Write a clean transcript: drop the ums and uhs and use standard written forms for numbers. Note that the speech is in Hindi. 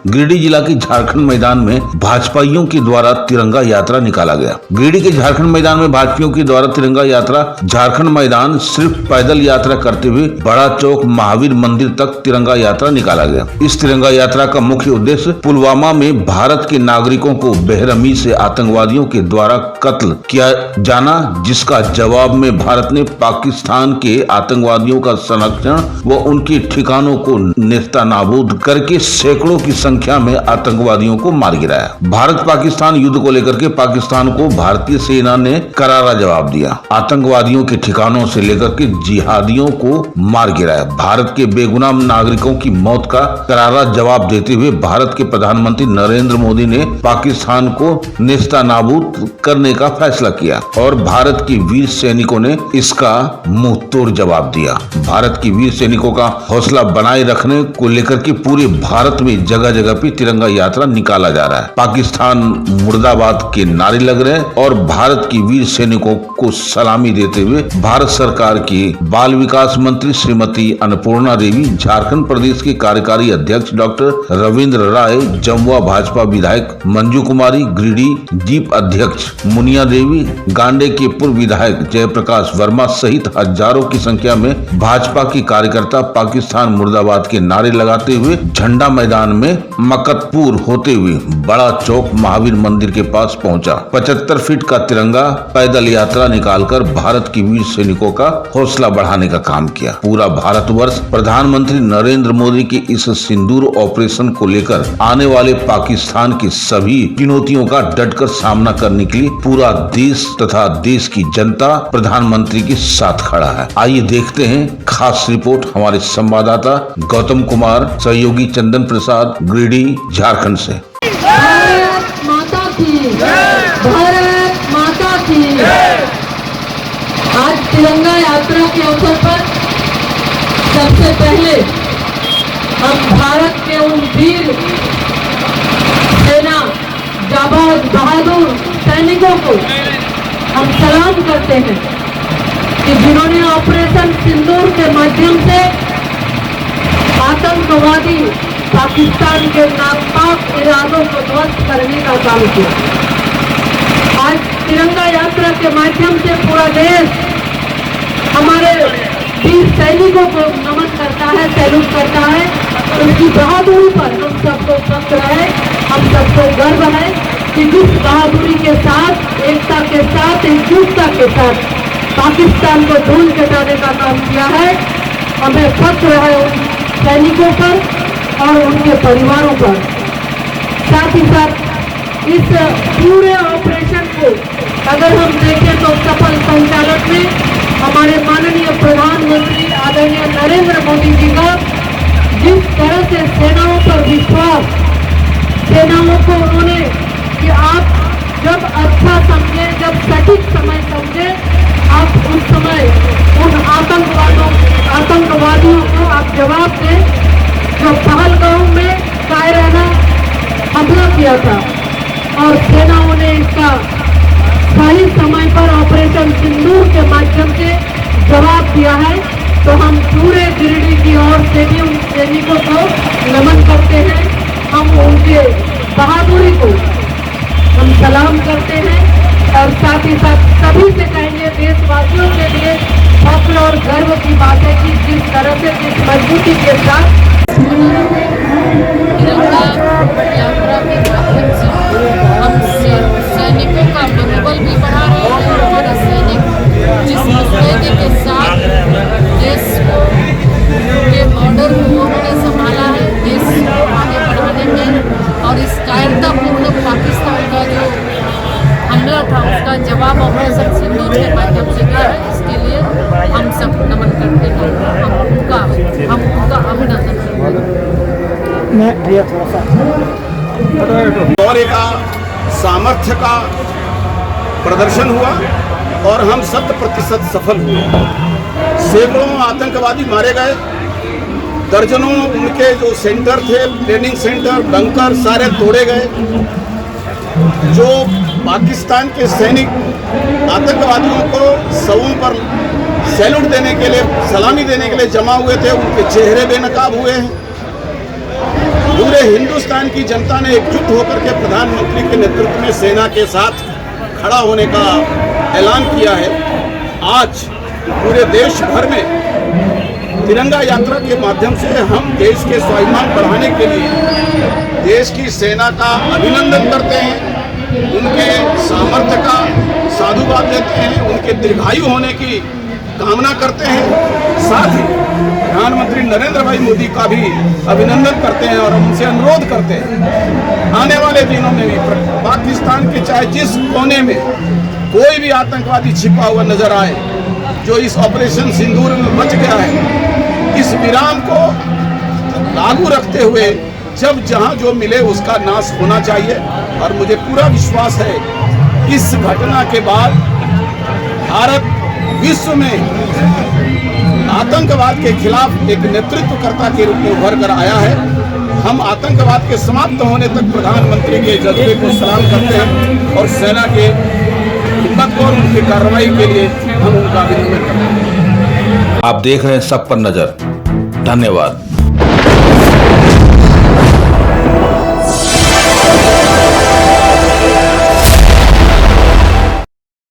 गिरिडीह जिला के झारखंड मैदान में भाजपाइयों के द्वारा तिरंगा यात्रा निकाला गया। गिरिडीह के झारखंड मैदान में भाजपाइयों के द्वारा तिरंगा यात्रा झारखंड मैदान सिर्फ पैदल यात्रा करते हुए बड़ा चौक महावीर मंदिर तक तिरंगा यात्रा निकाला गया। इस तिरंगा यात्रा का मुख्य उद्देश्य पुलवामा में भारत के नागरिकों को बेरहमी से आतंकवादियों के द्वारा कत्ल किया जाना, जिसका जवाब में भारत ने पाकिस्तान के आतंकवादियों का संरक्षण व उनके ठिकानों को नेस्तनाबूद करके सैकड़ों की संख्या में आतंकवादियों को मार गिराया। भारत पाकिस्तान युद्ध को लेकर के पाकिस्तान को भारतीय सेना ने करारा जवाब दिया। आतंकवादियों के ठिकानों से लेकर के जिहादियों को मार गिराया। भारत के बेगुनाह नागरिकों की मौत का करारा जवाब देते हुए भारत के प्रधानमंत्री नरेंद्र मोदी ने पाकिस्तान को नेस्तनाबूद करने का फैसला किया और भारत के वीर सैनिकों ने इसका मुंह तोड़ जवाब दिया। भारत के वीर सैनिकों का हौसला बनाए रखने को लेकर के पूरे भारत में जगह जगह पे तिरंगा यात्रा निकाला जा रहा है। पाकिस्तान मुर्दाबाद के नारे लग रहे हैं और भारत की वीर सैनिकों को सलामी देते हुए भारत सरकार की बाल विकास मंत्री श्रीमती अन्नपूर्णा देवी, झारखंड प्रदेश के कार्यकारी अध्यक्ष डॉक्टर रविंद्र राय, जमुआ भाजपा विधायक मंजू कुमारी, गिरिडीह जीप अध्यक्ष मुनिया देवी, गांडे के पूर्व विधायक जयप्रकाश वर्मा सहित हजारों की संख्या में भाजपा के कार्यकर्ता पाकिस्तान मुर्दाबाद के नारे लगाते हुए झंडा मैदान में मकतपुर होते हुए बड़ा चौक महावीर मंदिर के पास पहुंचा। 75 फीट का तिरंगा पैदल यात्रा निकालकर भारत के वीर सैनिकों का हौसला बढ़ाने का काम किया। पूरा भारतवर्ष प्रधानमंत्री नरेंद्र मोदी के इस सिंदूर ऑपरेशन को लेकर आने वाले पाकिस्तान की सभी चुनौतियों का डटकर सामना करने के लिए पूरा देश तथा देश की जनता प्रधानमंत्री के साथ खड़ा है। आइए देखते हैं खास रिपोर्ट हमारे संवाददाता गौतम कुमार, सहयोगी चंदन प्रसाद, गिरिडीह झारखंड से। भारत माता की जय, भारत माता की जय। आज तिरंगा यात्रा के अवसर पर सबसे पहले हम भारत के उन वीर सेना जाबाज बहादुर सैनिकों को हम सलाम करते हैं कि जिन्होंने ऑपरेशन सिंदूर के माध्यम से आतंकवादी पाकिस्तान के नापाक इरादों को ध्वस्त करने का काम किया। आज तिरंगा यात्रा के माध्यम से पूरा देश हमारे वीर सैनिकों को नमन करता है, सैल्यूट करता है। उनकी बहादुरी पर हम सबको फख्र है, हम सबको गर्व है कि जिस बहादुरी के साथ, एकता के साथ, एकजुटता के साथ पाकिस्तान को धूल चटाने का काम किया है, हमें फख्र है उन सैनिकों पर और उनके परिवारों पर। साथ ही साथ इस पूरे ऑपरेशन को अगर हम देखें तो सफल संचालन में हमारे माननीय प्रधानमंत्री आदरणीय नरेंद्र मोदी जी का जिस तरह से सेनाओं पर विश्वास, सेनाओं को उन्होंने कि आप जब अच्छा समझे, जब सटीक समय समझे, आप उस समय उन आतंकवादियों को आप जवाब दें जो पहलगाम में कायराना हमला किया था और सेनाओं ने इसका सही समय पर ऑपरेशन सिंदूर के माध्यम से जवाब दिया है। तो हम पूरे गिरिडीह की ओर से भी उन सैनिकों को नमन करते हैं, हम उनके बहादुरी को हम सलाम करते हैं और साथ ही साथ सभी से कहेंगे, देशवासियों के लिए फख्र और गर्व की बात है कि जिस तरह से, जिस मजबूती के साथ तिरंगा यात्रा के माध्यम से हम सैनिकों का मनोबल भी बढ़ा रहे हैं। हमारे सैनिक जिस मुस्तैदी के साथ देश के बॉर्डर को उन्होंने संभाला है, देश को आगे बढ़ाने में, और इस कायरतापूर्ण पाकिस्तान का जो हमला था उसका जवाब ऑपरेशन सिंदूर के माध्यम से दिया है। इसके लिए हम सब नमन करते हैं, हम उनका अभिनंदन करते हैं। शौर्य का, सामर्थ्य का प्रदर्शन हुआ और हम 100% सफल हुए। सैकड़ों आतंकवादी मारे गए, दर्जनों उनके जो सेंटर थे, ट्रेनिंग सेंटर, बंकर सारे तोड़े गए। जो पाकिस्तान के सैनिक आतंकवादियों को शवों पर सैल्यूट देने के लिए, सलामी देने के लिए जमा हुए थे, उनके चेहरे बेनकाब हुए हैं। पूरे हिंदुस्तान की जनता ने एकजुट होकर के प्रधानमंत्री के नेतृत्व में सेना के साथ खड़ा होने का ऐलान किया है। आज पूरे देश भर में तिरंगा यात्रा के माध्यम से हम देश के स्वाभिमान बढ़ाने के लिए देश की सेना का अभिनंदन करते हैं, उनके सामर्थ्य का साधुवाद देते हैं, उनके दीर्घायु होने की कामना करते हैं। साथ ही प्रधानमंत्री नरेंद्र भाई मोदी का भी अभिनंदन करते हैं और उनसे अनुरोध करते हैं आने वाले दिनों में भी पाकिस्तान के चाहे जिस कोने में कोई भी आतंकवादी छिपा हुआ नजर आए, जो इस ऑपरेशन सिंदूर में बच गया है, इस विराम को लागू रखते हुए जब जहां जो मिले उसका नाश होना चाहिए। और मुझे पूरा विश्वास है इस घटना के बाद भारत विश्व में आतंकवाद के खिलाफ एक नेतृत्वकर्ता के रूप में उभर कर आया है। हम आतंकवाद के समाप्त होने तक प्रधानमंत्री के जज्बे को सलाम करते हैं और सेना के हिम्मत और उनकी कार्रवाई के लिए हम उनका अभिनंदन करते हैं। आप देख रहे हैं सब पर नजर। धन्यवाद।